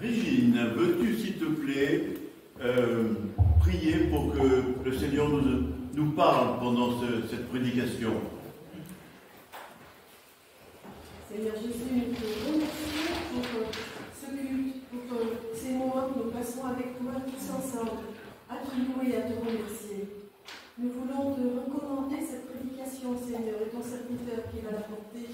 Régine, veux-tu s'il te plaît prier pour que le Seigneur nous parle pendant cette prédication? Seigneur Jésus, nous te remercions pour ce culte, pour ces moments que nous passons avec toi tous ensemble, à te louer et à te remercier. Nous voulons te recommander cette prédication, Seigneur, et ton serviteur qui va la porter.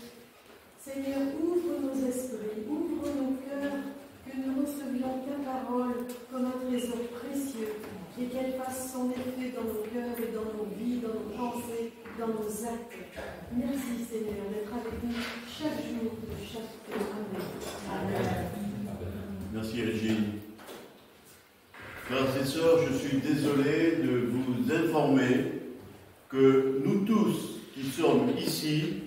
Seigneur, ouvre nos esprits, ouvre nos cœurs, que nous recevions ta parole comme un trésor précieux et qu'elle fasse son effet dans nos cœurs et dans nos vies, dans nos pensées, dans nos actes. Merci Seigneur d'être avec nous chaque jour, de chaque jour. Amen. Merci Régine. Frères et sœurs, je suis désolé de vous informer que nous tous qui sommes ici,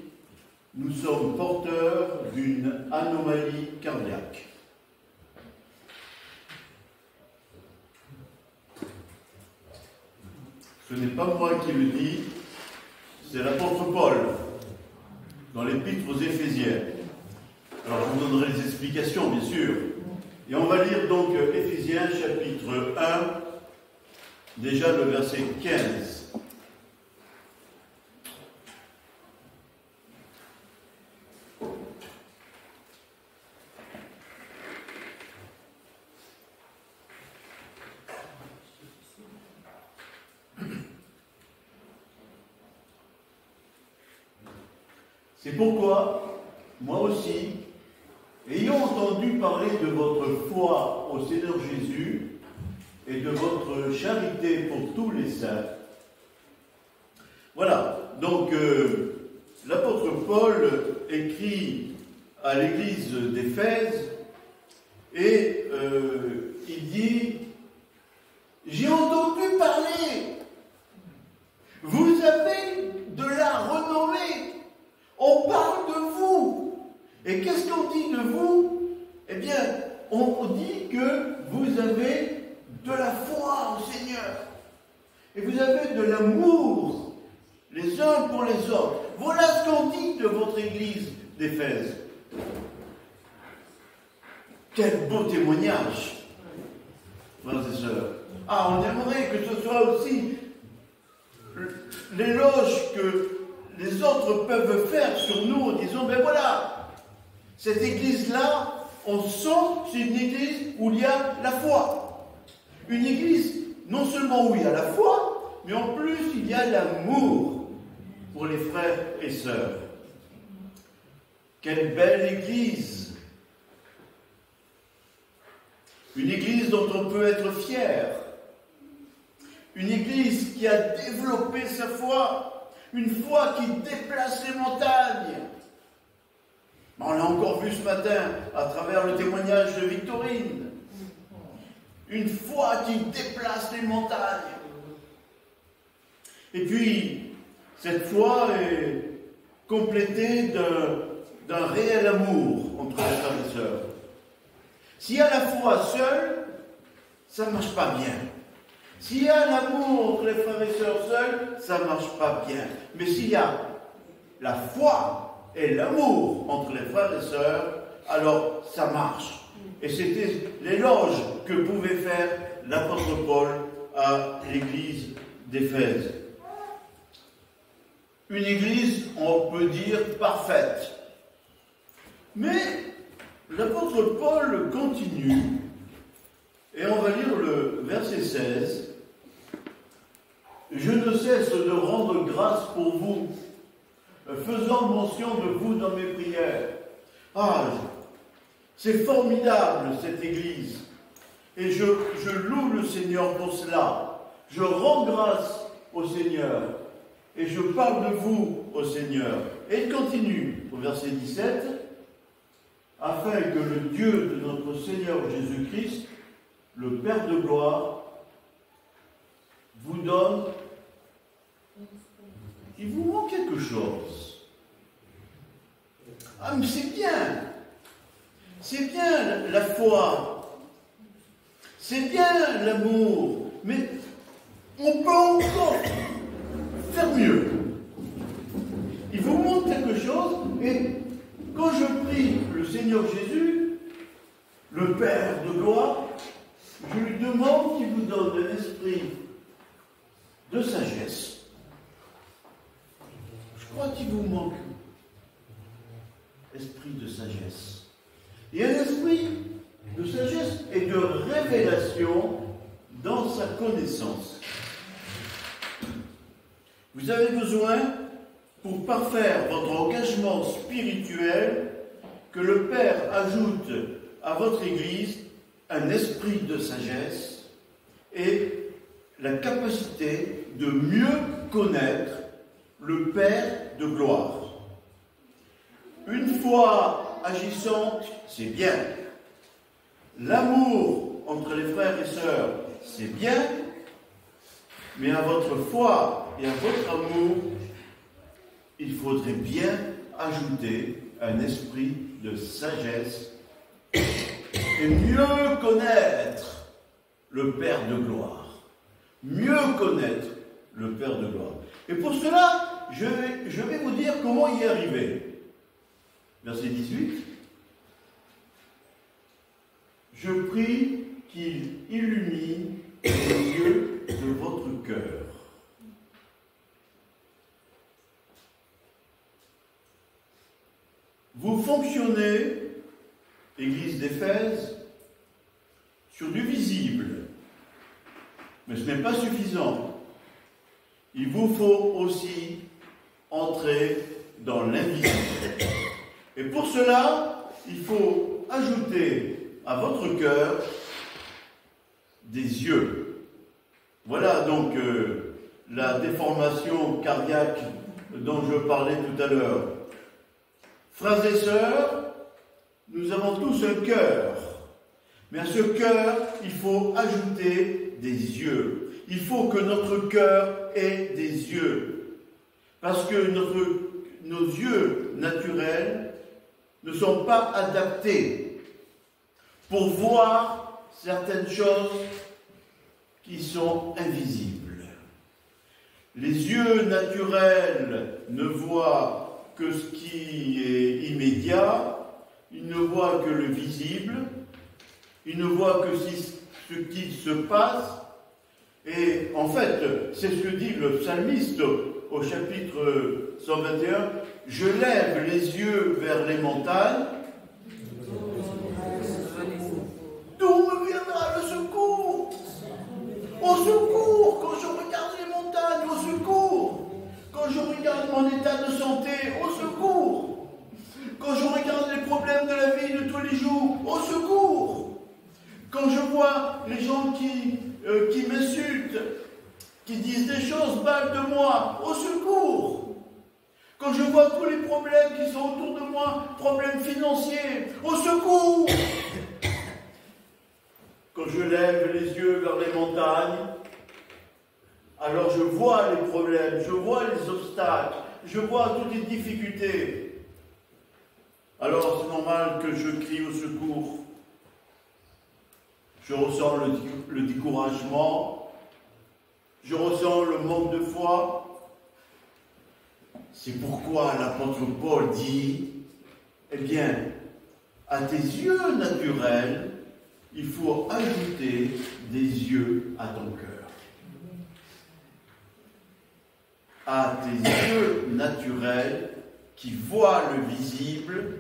nous sommes porteurs d'une anomalie cardiaque. Ce n'est pas moi qui le dis, c'est l'apôtre Paul, dans l'épître aux Éphésiens. Alors je vous donnerai les explications, bien sûr. Et on va lire donc Éphésiens chapitre 1, déjà le verset 15. C'est pourquoi, moi aussi, ayant entendu parler de votre foi au Seigneur Jésus et de votre charité pour tous les saints. Voilà, donc l'apôtre Paul écrit à l'église d'Éphèse et il dit « J'ai entendu parler, vous avez de la renommée. On parle de vous. Et qu'est-ce qu'on dit de vous? Eh bien, on dit que vous avez de la foi au Seigneur. Et vous avez de l'amour les uns pour les autres. Voilà ce qu'on dit de votre église d'Éphèse. Quel beau témoignage, frères et sœurs. Ah, on aimerait que ce soit aussi l'éloge que les autres peuvent faire sur nous en disant, ben voilà, cette église-là, on sent que c'est une église où il y a la foi. Une église, non seulement où il y a la foi, mais en plus il y a l'amour pour les frères et sœurs. Quelle belle église! Une église dont on peut être fier. Une église qui a développé sa foi. Une foi qui déplace les montagnes. On l'a encore vu ce matin à travers le témoignage de Victorine. Une foi qui déplace les montagnes. Et puis, cette foi est complétée d'un réel amour entre les frères et sœurs. S'il y a la foi seule, ça ne marche pas bien. S'il y a l'amour entre les frères et sœurs seuls, ça ne marche pas bien. Mais s'il y a la foi et l'amour entre les frères et sœurs, alors ça marche. Et c'était l'éloge que pouvait faire l'apôtre Paul à l'église d'Éphèse. Une église, on peut dire, parfaite. Mais l'apôtre Paul continue, et on va lire le verset 16. Je ne cesse de rendre grâce pour vous, faisant mention de vous dans mes prières. Ah, c'est formidable cette église. Et je loue le Seigneur pour cela. Je rends grâce au Seigneur. Et je parle de vous au Seigneur. Et il continue au verset 17. Afin que le Dieu de notre Seigneur Jésus-Christ, le Père de gloire, vous donne. Il vous manque quelque chose. Ah, mais c'est bien. C'est bien la foi. C'est bien l'amour. Mais on peut encore faire mieux. Il vous manque quelque chose. Et quand je prie le Seigneur Jésus, le Père de gloire, je lui demande qu'il vous donne un esprit de sagesse. Je crois qu'il vous manque esprit de sagesse. Et un esprit de sagesse et de révélation dans sa connaissance. Vous avez besoin, pour parfaire votre engagement spirituel, que le Père ajoute à votre Église un esprit de sagesse et la capacité de mieux connaître le Père de gloire. Une foi agissante, c'est bien. L'amour entre les frères et sœurs, c'est bien. Mais à votre foi et à votre amour, il faudrait bien ajouter un esprit de sagesse et mieux connaître le Père de gloire. Mieux connaître le Père de gloire. Et pour cela, je vais vous dire comment y arriver. Verset 18. Je prie qu'il illumine les yeux de votre cœur. Vous fonctionnez, Église d'Éphèse, sur du visible. Mais ce n'est pas suffisant. Il vous faut aussi entrer dans l'invisible. Et pour cela, il faut ajouter à votre cœur des yeux. Voilà donc la déformation cardiaque dont je parlais tout à l'heure. Frères et sœurs, nous avons tous un cœur. Mais à ce cœur, il faut ajouter des yeux. Il faut que notre cœur ait des yeux. Parce que nos yeux naturels ne sont pas adaptés pour voir certaines choses qui sont invisibles. Les yeux naturels ne voient que ce qui est immédiat, ils ne voient que le visible, ils ne voient que ce qui se passe. Et en fait, c'est ce que dit le psalmiste au chapitre 121, « Je lève les yeux vers les montagnes, d'où me viendra le secours? Au secours, quand je regarde les montagnes, au secours! Quand je regarde mon état de santé, au secours! Quand je regarde les problèmes de la vie de tous les jours, au secours! Quand je vois les gens qui m'insultent, qui disent des choses mal de moi, au secours! Quand je vois tous les problèmes qui sont autour de moi, problèmes financiers, au secours! Quand je lève les yeux vers les montagnes, alors je vois les problèmes, je vois les obstacles, je vois toutes les difficultés. Alors c'est normal que je crie au secours. Je ressens le découragement, je ressens le manque de foi. C'est pourquoi l'apôtre Paul dit, eh bien, à tes yeux naturels, il faut ajouter des yeux à ton cœur. À tes yeux naturels qui voient le visible,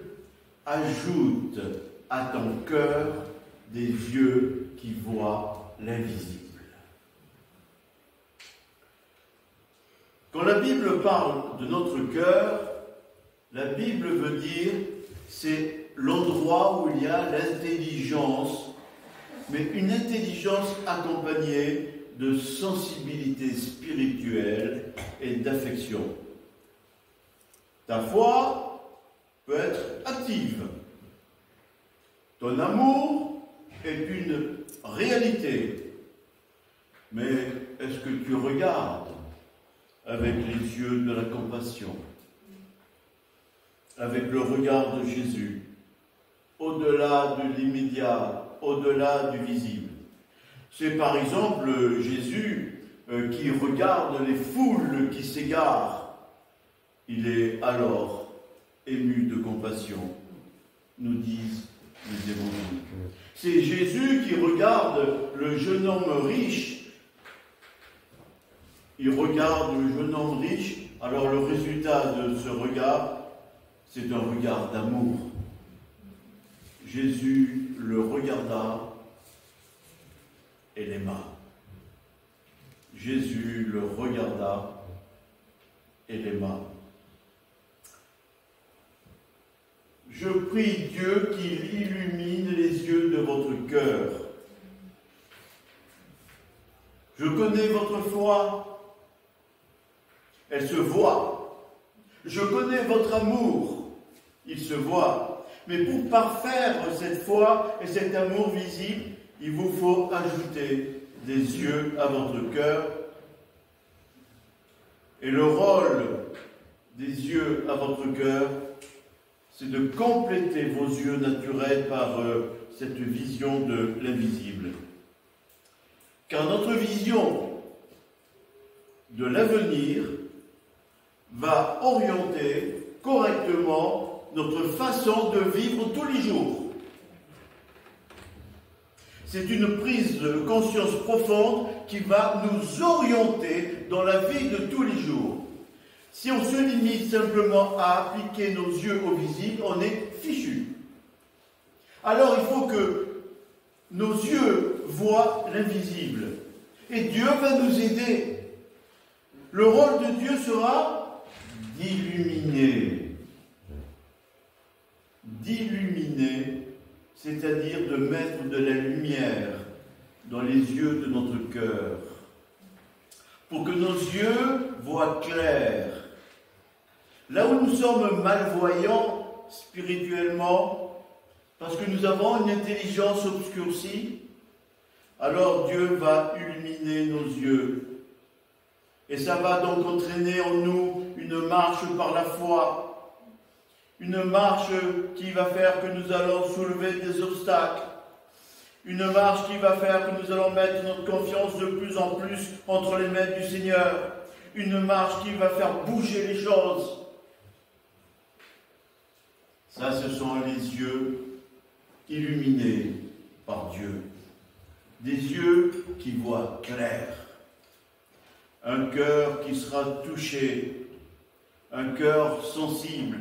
ajoute à ton cœur des yeux qui voient l'invisible. Quand la Bible parle de notre cœur, la Bible veut dire c'est l'endroit où il y a l'intelligence, mais une intelligence accompagnée de sensibilité spirituelle et d'affection. Ta foi peut être active. Ton amour est une réalité. Mais est-ce que tu regardes avec les yeux de la compassion, avec le regard de Jésus, au-delà de l'immédiat, au-delà du visible? C'est par exemple Jésus qui regarde les foules qui s'égarent. Il est alors ému de compassion, nous disent les évangiles. C'est Jésus qui regarde le jeune homme riche. Il regarde le jeune homme riche. Alors le résultat de ce regard, c'est un regard d'amour. Jésus le regarda et l'aima. Jésus le regarda et l'aima. Je prie Dieu qu'il illumine les yeux de votre cœur. Je connais votre foi. Elle se voit. Je connais votre amour. Il se voit. Mais pour parfaire cette foi et cet amour visible, il vous faut ajouter des yeux à votre cœur. Et le rôle des yeux à votre cœur, c'est de compléter vos yeux naturels par cette vision de l'invisible. Car notre vision de l'avenir va orienter correctement notre façon de vivre tous les jours. C'est une prise de conscience profonde qui va nous orienter dans la vie de tous les jours. Si on se limite simplement à appliquer nos yeux au visible, on est fichu. Alors il faut que nos yeux voient l'invisible. Et Dieu va nous aider. Le rôle de Dieu sera d'illuminer. D'illuminer, c'est-à-dire de mettre de la lumière dans les yeux de notre cœur. Pour que nos yeux voient clair. Là où nous sommes malvoyants spirituellement, parce que nous avons une intelligence obscurcie, alors Dieu va illuminer nos yeux. Et ça va donc entraîner en nous une marche par la foi, une marche qui va faire que nous allons soulever des obstacles, une marche qui va faire que nous allons mettre notre confiance de plus en plus entre les mains du Seigneur, une marche qui va faire bouger les choses. Ça, ce sont les yeux illuminés par Dieu. Des yeux qui voient clair. Un cœur qui sera touché. Un cœur sensible.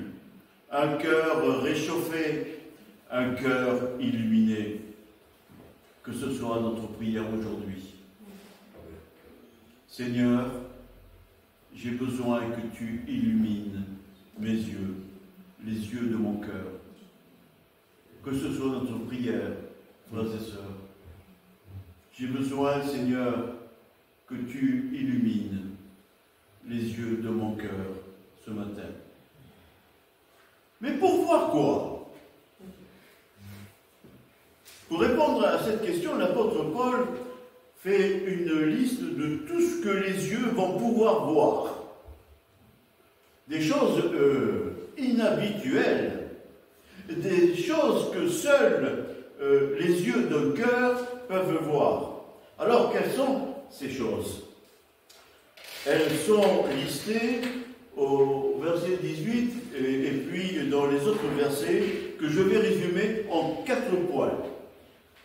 Un cœur réchauffé. Un cœur illuminé. Que ce soit notre prière aujourd'hui. Seigneur, j'ai besoin que tu illumines mes yeux. Les yeux de mon cœur. Que ce soit notre prière, frères et sœurs. J'ai besoin, Seigneur, que tu illumines les yeux de mon cœur ce matin. Mais pour voir quoi? Pour répondre à cette question, l'apôtre Paul fait une liste de tout ce que les yeux vont pouvoir voir. Des choses inhabituelles, des choses que seuls les yeux d'un cœur peuvent voir. Alors, quelles sont ces choses? Elles sont listées au verset 18 et puis dans les autres versets que je vais résumer en 4 points.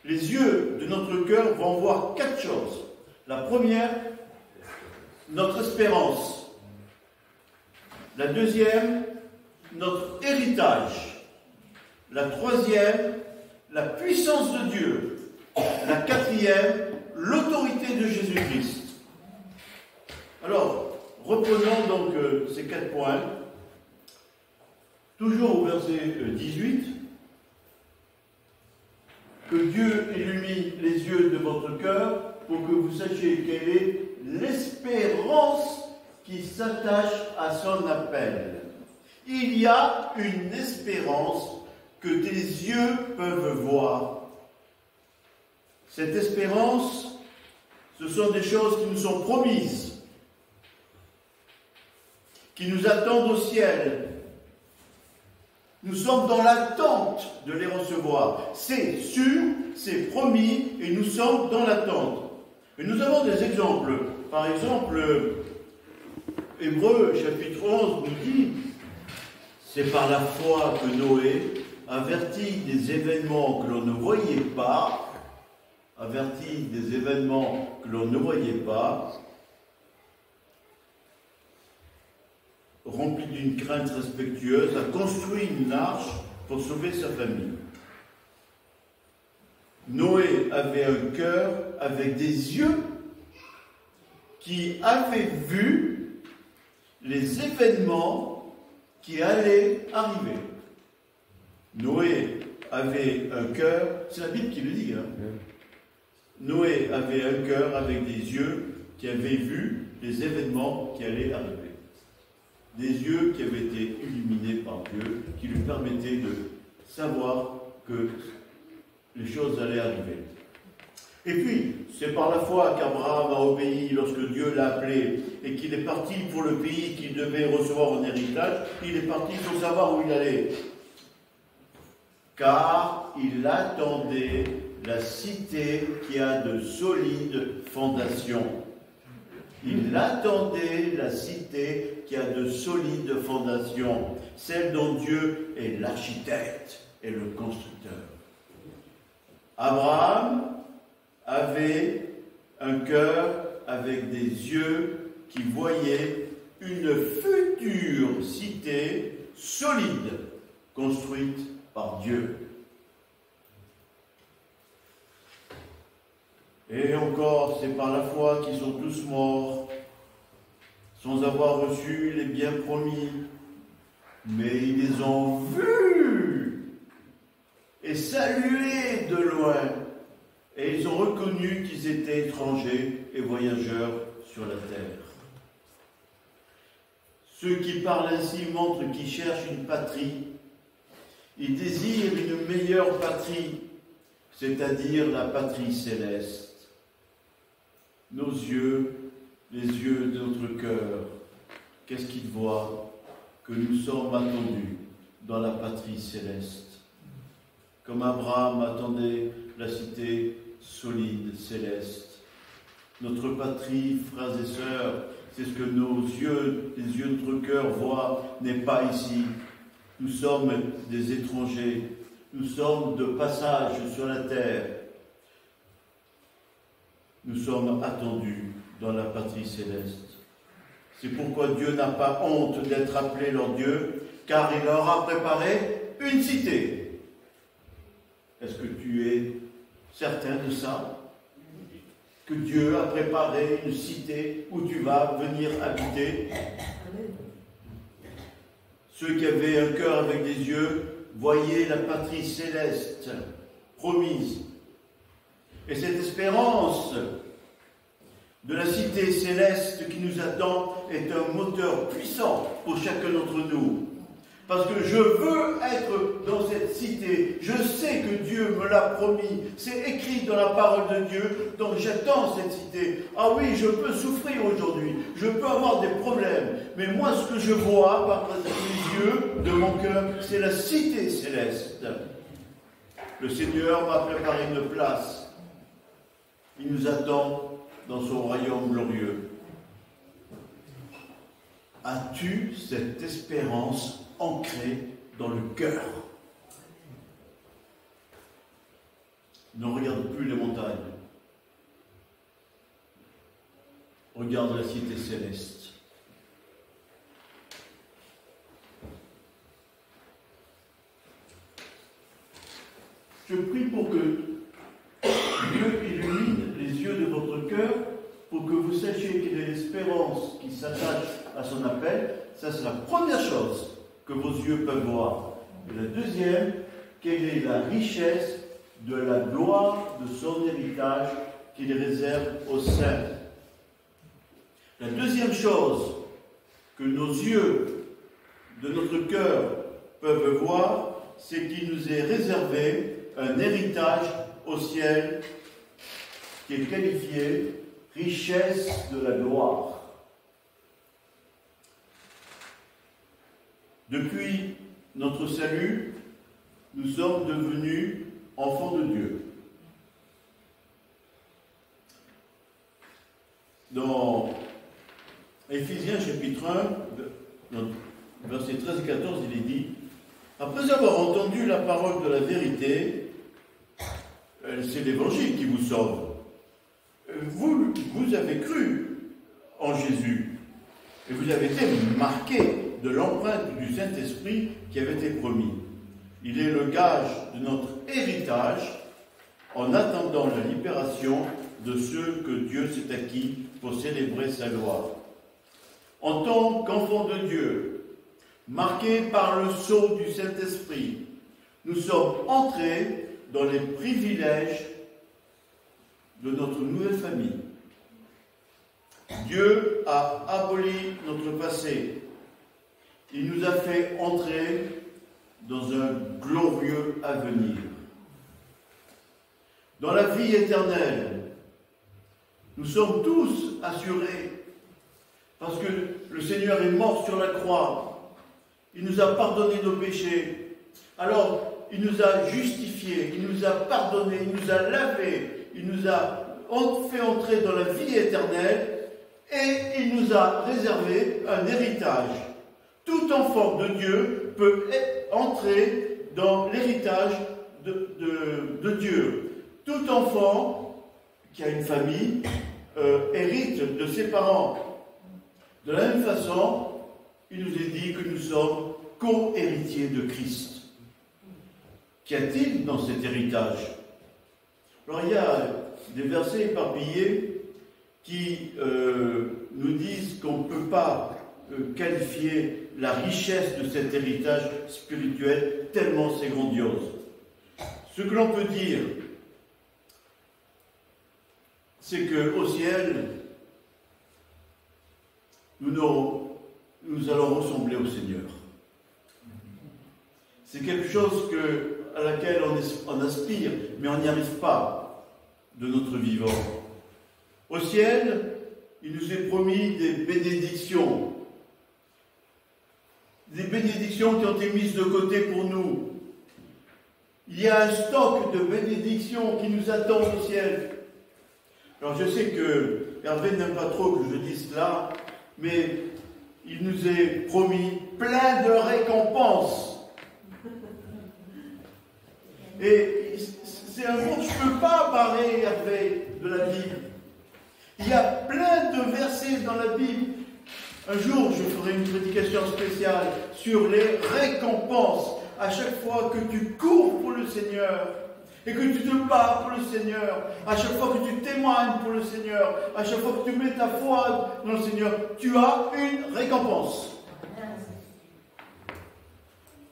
Les yeux de notre cœur vont voir 4 choses. La première, notre espérance. La deuxième, notre héritage. La troisième, la puissance de Dieu. La quatrième, l'autorité de Jésus-Christ. Alors, reprenons donc ces 4 points. Toujours au verset 18. Que Dieu illumine les yeux de votre cœur pour que vous sachiez quelle est l'espérance qui s'attache à son appel. Il y a une espérance que tes yeux peuvent voir. Cette espérance, ce sont des choses qui nous sont promises, qui nous attendent au ciel. Nous sommes dans l'attente de les recevoir. C'est sûr, c'est promis, et nous sommes dans l'attente. Et nous avons des exemples. Par exemple, Hébreux chapitre 11 nous dit, c'est par la foi que Noé, averti des événements que l'on ne voyait pas, rempli d'une crainte respectueuse, a construit une arche pour sauver sa famille. Noé avait un cœur avec des yeux qui avaient vu les événements qui allaient arriver. Noé avait un cœur, c'est la Bible qui le dit, Noé avait un cœur avec des yeux qui avaient vu les événements qui allaient arriver. Des yeux qui avaient été illuminés par Dieu, qui lui permettaient de savoir que les choses allaient arriver. Et puis, c'est par la foi qu'Abraham a obéi lorsque Dieu l'a appelé et qu'il est parti pour le pays qu'il devait recevoir en héritage. Il est parti sans savoir où il allait. Car il attendait la cité qui a de solides fondations. Il attendait la cité qui a de solides fondations, celle dont Dieu est l'architecte et le constructeur. Abraham avait un cœur avec des yeux qui voyaient une future cité solide construite par Dieu. Et encore, c'est par la foi qu'ils sont tous morts, sans avoir reçu les biens promis. Mais ils les ont vus et salués de loin. Et ils ont reconnu qu'ils étaient étrangers et voyageurs sur la terre. Ceux qui parlent ainsi montrent qu'ils cherchent une patrie. Ils désirent une meilleure patrie, c'est-à-dire la patrie céleste. Nos yeux, les yeux de notre cœur, qu'est-ce qu'ils voient? Que nous sommes attendus dans la patrie céleste. Comme Abraham attendait la cité solide, céleste. Notre patrie, frères et sœurs, c'est ce que nos yeux, les yeux de notre cœur voient, n'est pas ici. Nous sommes des étrangers. Nous sommes de passage sur la terre. Nous sommes attendus dans la patrie céleste. C'est pourquoi Dieu n'a pas honte d'être appelé leur Dieu, car il leur a préparé une cité. Est-ce que tu es certain de ça? Que Dieu a préparé une cité où tu vas venir habiter? Ceux qui avaient un cœur avec des yeux voyaient la patrie céleste promise. Et cette espérance de la cité céleste qui nous attend est un moteur puissant pour chacun d'entre nous. Parce que je veux être dans cette cité. Je sais que Dieu me l'a promis. C'est écrit dans la parole de Dieu. Donc j'attends cette cité. Ah oui, je peux souffrir aujourd'hui. Je peux avoir des problèmes. Mais moi, ce que je vois par les yeux de mon cœur, c'est la cité céleste. Le Seigneur m'a préparé une place. Il nous attend dans son royaume glorieux. As-tu cette espérance ancrée dans le cœur? Ne regarde plus les montagnes. Regarde la cité céleste. Je prie pour que Dieu illumine les yeux de votre cœur, pour que vous sachiez quelle est l'espérance qui s'attache à son appel. Ça, c'est la première chose que vos yeux peuvent voir. Et la deuxième, quelle est la richesse de la gloire de son héritage qu'il réserve aux saints. La deuxième chose que nos yeux de notre cœur peuvent voir, c'est qu'il nous est réservé un héritage au ciel qui est qualifié richesse de la gloire. Depuis notre salut, nous sommes devenus enfants de Dieu. Dans Éphésiens chapitre 1, versets 13 et 14, il est dit: Après avoir entendu la parole de la vérité, c'est l'Évangile qui vous sauve. Vous avez cru en Jésus et vous avez été marqué de l'empreinte du Saint-Esprit qui avait été promis. Il est le gage de notre héritage en attendant la libération de ceux que Dieu s'est acquis pour célébrer sa gloire. En tant qu'enfants de Dieu, marqués par le sceau du Saint-Esprit, nous sommes entrés dans les privilèges de notre nouvelle famille. Dieu a aboli notre passé. Il nous a fait entrer dans un glorieux avenir. Dans la vie éternelle, nous sommes tous assurés parce que le Seigneur est mort sur la croix. Il nous a pardonné nos péchés. Alors, il nous a justifiés, il nous a pardonnés, il nous a lavés, il nous a fait entrer dans la vie éternelle et il nous a réservé un héritage. Tout enfant de Dieu peut entrer dans l'héritage de Dieu. Tout enfant qui a une famille hérite de ses parents. De la même façon, il nous est dit que nous sommes co-héritiers de Christ. Qu'y a-t-il dans cet héritage? Alors il y a des versets éparpillés qui nous disent qu'on ne peut pas qualifier la richesse de cet héritage spirituel tellement c'est grandiose. Ce que l'on peut dire, c'est qu'au ciel, nous allons ressembler au Seigneur. C'est quelque chose à laquelle on aspire, mais on n'y arrive pas de notre vivant. Au ciel, il nous est promis des bénédictions. Des bénédictions qui ont été mises de côté pour nous. Il y a un stock de bénédictions qui nous attend au ciel. Alors je sais que Hervé n'aime pas trop que je dise cela, mais il nous est promis plein de récompenses. Et c'est un mot que je ne peux pas barrer, Hervé, de la Bible. Il y a plein de versets dans la Bible. Un jour, je ferai une prédication spéciale sur les récompenses. À chaque fois que tu cours pour le Seigneur, et que tu te bats pour le Seigneur, à chaque fois que tu témoignes pour le Seigneur, à chaque fois que tu mets ta foi dans le Seigneur, tu as une récompense.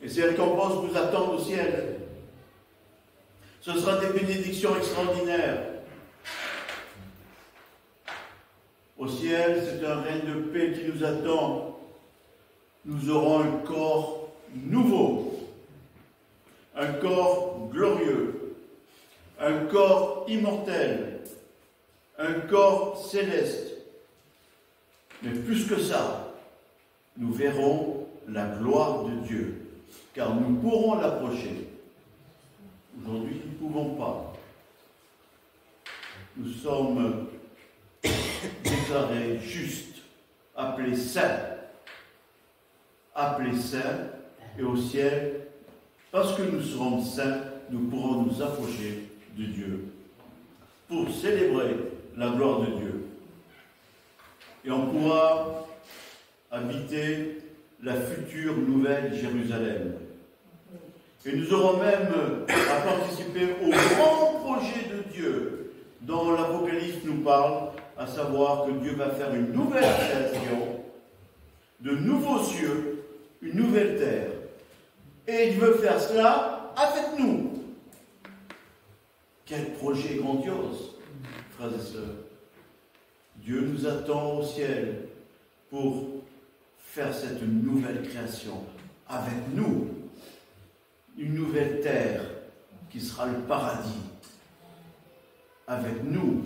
Et ces récompenses nous attendent au ciel. Ce sera des bénédictions extraordinaires. Au ciel, c'est un règne de paix qui nous attend. Nous aurons un corps nouveau, un corps glorieux, un corps immortel, un corps céleste. Mais plus que ça, nous verrons la gloire de Dieu, car nous pourrons l'approcher. Aujourd'hui, nous ne pouvons pas. Nous sommes déclarés justes, appelés saints. Appelés saints, et au ciel, parce que nous serons saints, nous pourrons nous approcher de Dieu pour célébrer la gloire de Dieu. Et on pourra habiter la future nouvelle Jérusalem. Et nous aurons même à participer au grand projet de Dieu dont l'Apocalypse nous parle, à savoir que Dieu va faire une nouvelle création, de nouveaux cieux, une nouvelle terre. Et il veut faire cela avec nous. Quel projet grandiose, frères et sœurs. Dieu nous attend au ciel pour faire cette nouvelle création avec nous. Une nouvelle terre qui sera le paradis avec nous.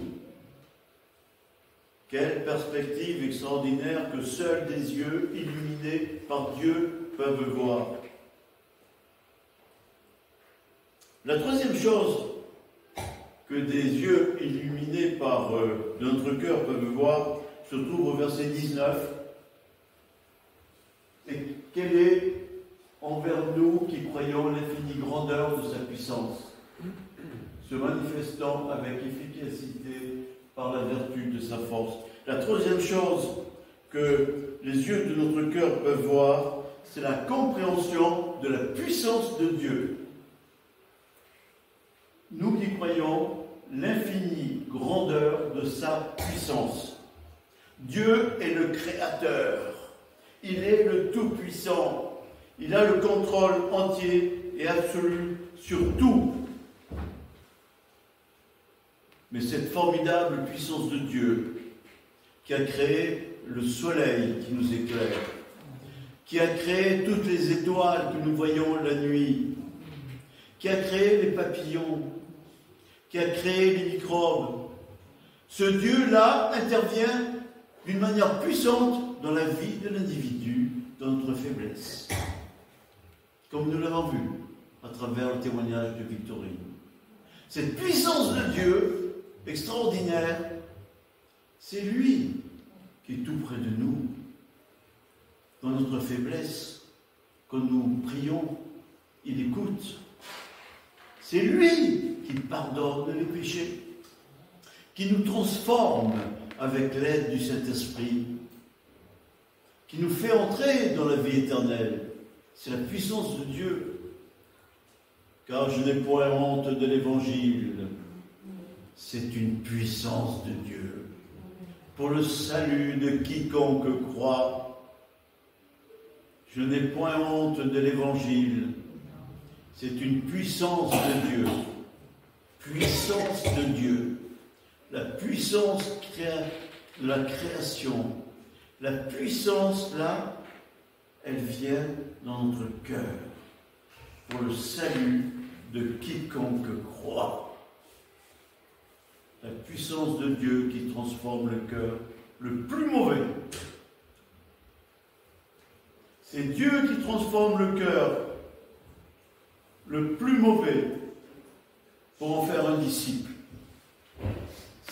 Quelle perspective extraordinaire que seuls des yeux illuminés par Dieu peuvent voir. La troisième chose que des yeux illuminés par notre cœur peuvent voir se trouve au verset 19. Et quelle est, envers nous qui croyons l'infinie grandeur de sa puissance, se manifestant avec efficacité par la vertu de sa force. La troisième chose que les yeux de notre cœur peuvent voir, c'est la compréhension de la puissance de Dieu. Nous qui croyons l'infinie grandeur de sa puissance. Dieu est le Créateur. Il est le Tout-Puissant. Il a le contrôle entier et absolu sur tout. Mais cette formidable puissance de Dieu qui a créé le soleil qui nous éclaire, qui a créé toutes les étoiles que nous voyons la nuit, qui a créé les papillons, qui a créé les microbes, ce Dieu-là intervient d'une manière puissante dans la vie de l'individu, dans notre faiblesse. Comme nous l'avons vu à travers le témoignage de Victorine. Cette puissance de Dieu extraordinaire, c'est lui qui est tout près de nous, dans notre faiblesse. Quand nous prions, il écoute. C'est lui qui pardonne les péchés, qui nous transforme avec l'aide du Saint-Esprit, qui nous fait entrer dans la vie éternelle. C'est la puissance de Dieu. Car je n'ai point honte de l'Évangile. C'est une puissance de Dieu pour le salut de quiconque croit. Je n'ai point honte de l'Évangile. C'est une puissance de Dieu. Puissance de Dieu. La puissance de la création. La puissance, là, elle vient dans notre cœur pour le salut de quiconque croit. La puissance de Dieu qui transforme le cœur le plus mauvais. C'est Dieu qui transforme le cœur le plus mauvais pour en faire un disciple.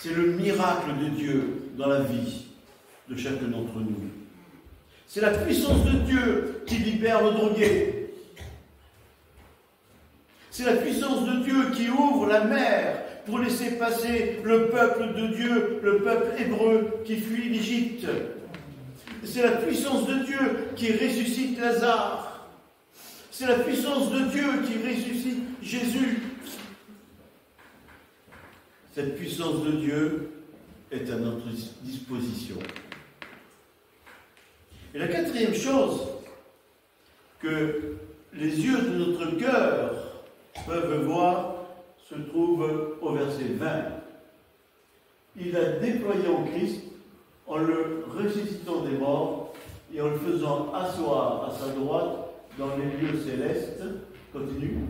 C'est le miracle de Dieu dans la vie de chacun d'entre nous. C'est la puissance de Dieu qui libère le drogué. C'est la puissance de Dieu qui ouvre la mer pour laisser passer le peuple de Dieu, le peuple hébreu qui fuit l'Égypte. C'est la puissance de Dieu qui ressuscite Lazare. C'est la puissance de Dieu qui ressuscite Jésus. Cette puissance de Dieu est à notre disposition. Et la quatrième chose que les yeux de notre cœur peuvent voir se trouve au verset 20. Il a déployé en Christ en le ressuscitant des morts et en le faisant asseoir à sa droite dans les lieux célestes, continue,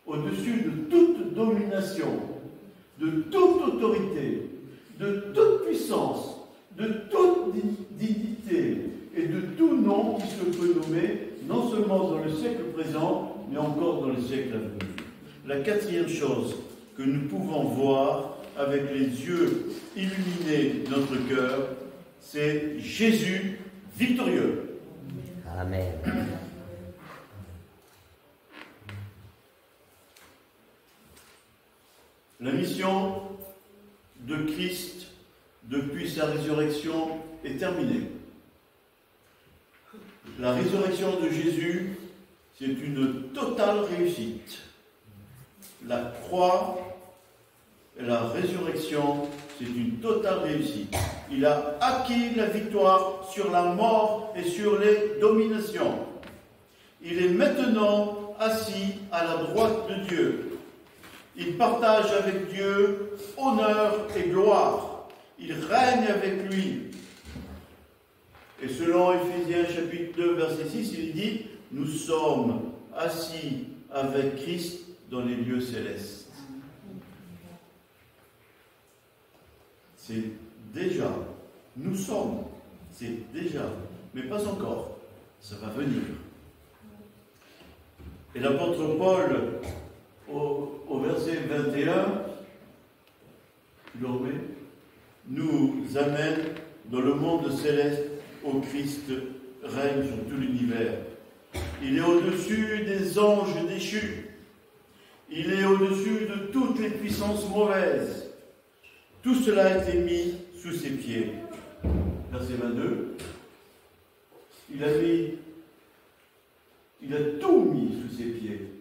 au-dessus de toute domination, de toute autorité, de toute puissance, de toute dignité et de tout nom qui se peut nommer, non seulement dans le siècle présent, mais encore dans le siècle à venir. La quatrième chose que nous pouvons voir avec les yeux illuminés de notre cœur, c'est Jésus victorieux. Amen. La mission de Christ depuis sa résurrection est terminée. La résurrection de Jésus, c'est une totale réussite. La croix et la résurrection, c'est une totale réussite. Il a acquis la victoire sur la mort et sur les dominations. Il est maintenant assis à la droite de Dieu. Il partage avec Dieu honneur et gloire. Il règne avec lui. Et selon Éphésiens chapitre 2, verset 6, il dit « Nous sommes assis avec Christ dans les lieux célestes. » C'est déjà, nous sommes, c'est déjà, mais pas encore, ça va venir. Et l'apôtre Paul, au verset 21, nous amène dans le monde céleste où Christ règne sur tout l'univers. Il est au-dessus des anges déchus. Il est au-dessus de toutes les puissances mauvaises. Tout cela a été mis sous ses pieds. Verset 22. Il a tout mis sous ses pieds.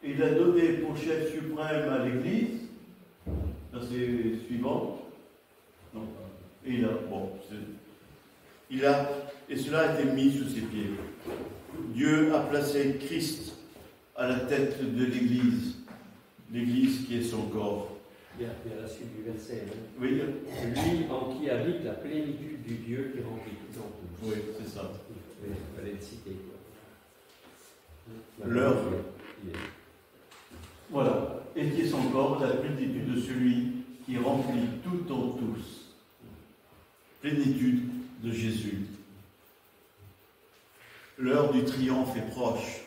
Et il a donné pour chef suprême à l'Église. Verset suivant. Non. Et et cela a été mis sous ses pieds. Dieu a placé Christ à la tête de l'Église. L'Église qui est son corps. Il y a la suite du verset. Hein. Oui. Lui en qui habite la plénitude du Dieu qui remplit tout en tous. Oui, c'est ça. Il fallait le citer. L'heure. Voilà. Et qui est son corps, la plénitude de celui qui remplit tout en tous. Plénitude de Jésus. L'heure du triomphe est proche.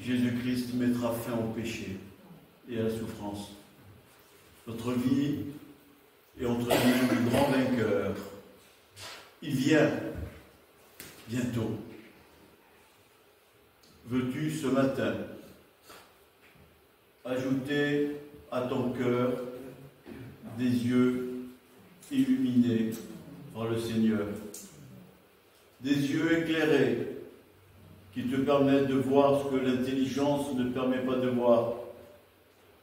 Jésus-Christ mettra fin au péché et à la souffrance. Notre vie est entre les mains du grand vainqueur. Il vient bientôt. Veux-tu ce matin ajouter à ton cœur des yeux illuminés par le Seigneur, des yeux éclairés qui te permettent de voir ce que l'intelligence ne permet pas de voir,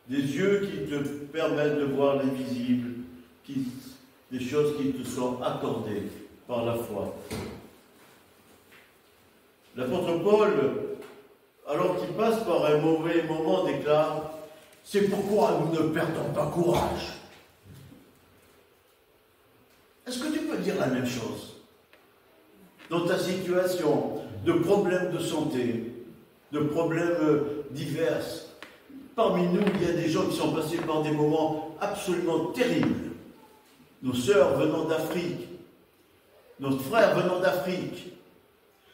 des yeux qui te permettent de voir l'invisible, des choses qui te sont accordées par la foi. L'apôtre Paul, alors qu'il passe par un mauvais moment, déclare « C'est pourquoi nous ne perdons pas courage ». Est-ce que tu peux dire la même chose dans ta situation de problèmes de santé, de problèmes divers? Parmi nous, il y a des gens qui sont passés par des moments absolument terribles. Nos sœurs venant d'Afrique, nos frères venant d'Afrique.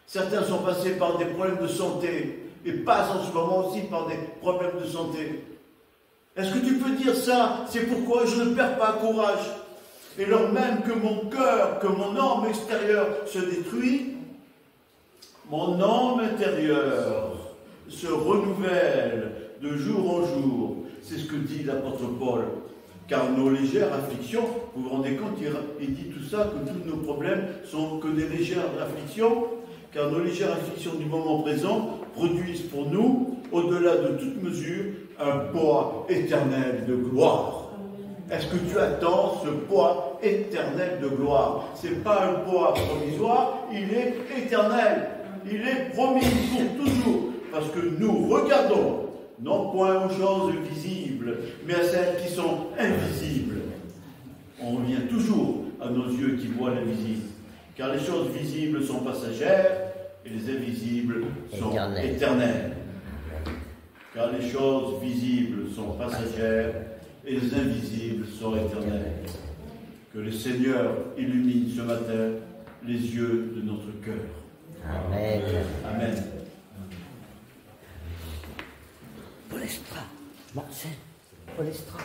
Certains sont passés par des problèmes de santé, et passent en ce moment aussi par des problèmes de santé. Est-ce que tu peux dire ça? C'est pourquoi je ne perds pas courage. Et lors même que mon cœur, que mon âme extérieure se détruit, mon âme intérieure se renouvelle de jour en jour. C'est ce que dit l'apôtre Paul. Car nos légères afflictions, vous vous rendez compte, il dit tout ça, que tous nos problèmes sont que des légères afflictions, car nos légères afflictions du moment présent produisent pour nous, au-delà de toute mesure, un poids éternel de gloire. Est-ce que tu attends ce poids éternel de gloire? Ce n'est pas un poids provisoire, il est éternel. Il est promis pour toujours. Parce que nous regardons, non point aux choses visibles, mais à celles qui sont invisibles. On revient toujours à nos yeux qui voient l'invisible. Car les choses visibles sont passagères et les invisibles sont éternelles. Car les choses visibles sont passagères et les invisibles sont éternels. Que le Seigneur illumine ce matin les yeux de notre cœur. Amen. Amen. Polestra. Marcel. Polestra.